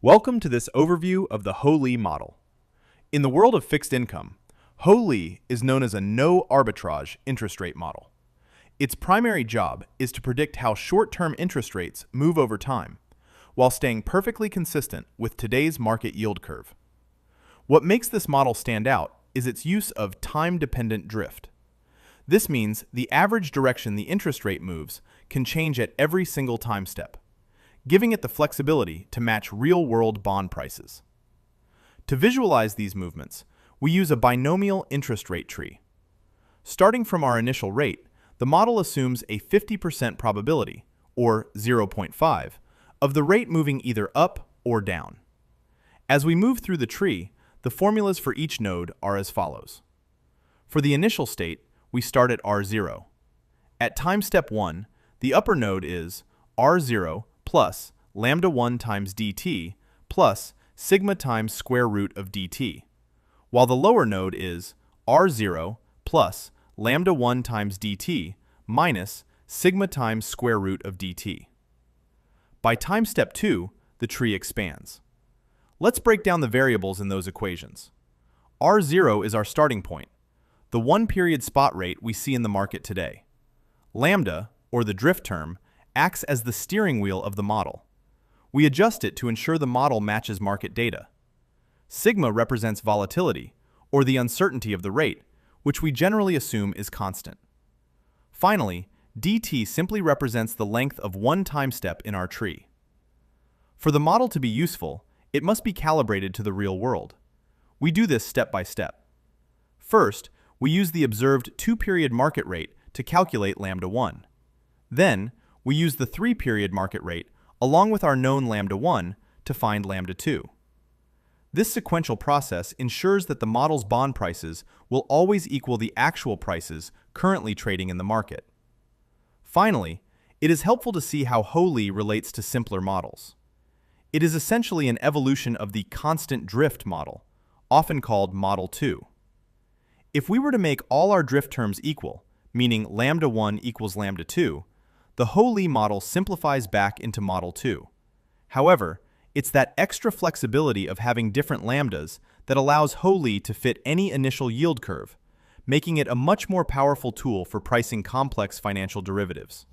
Welcome to this overview of the Ho-Lee model. In the world of fixed income, Ho-Lee is known as a no-arbitrage interest rate model. Its primary job is to predict how short-term interest rates move over time, while staying perfectly consistent with today's market yield curve. What makes this model stand out is its use of time-dependent drift. This means the average direction the interest rate moves can change at every single time step, giving it the flexibility to match real-world bond prices. To visualize these movements, we use a binomial interest rate tree. Starting from our initial rate, the model assumes a 50% probability, or 0.5, of the rate moving either up or down. As we move through the tree, the formulas for each node are as follows. For the initial state, we start at R0. At time step 1, the upper node is R0 plus lambda 1 times dt plus sigma times square root of dt, while the lower node is R0 plus lambda 1 times dt minus sigma times square root of dt. By time step 2, the tree expands. Let's break down the variables in those equations. R0 is our starting point, the one-period spot rate we see in the market today. Lambda, or the drift term, acts as the steering wheel of the model. We adjust it to ensure the model matches market data. Sigma represents volatility, or the uncertainty of the rate, which we generally assume is constant. Finally, dt simply represents the length of one time step in our tree. For the model to be useful, it must be calibrated to the real world. We do this step by step. First, we use the observed two-period market rate to calculate lambda 1. Then, we use the three-period market rate along with our known lambda 1 to find lambda 2. This sequential process ensures that the model's bond prices will always equal the actual prices currently trading in the market. Finally, it is helpful to see how Ho-Lee relates to simpler models. It is essentially an evolution of the constant drift model, often called Model 2. If we were to make all our drift terms equal, meaning lambda 1 equals lambda 2, the Ho-Lee model simplifies back into Model 2. However, it's that extra flexibility of having different lambdas that allows Ho-Lee to fit any initial yield curve, making it a much more powerful tool for pricing complex financial derivatives.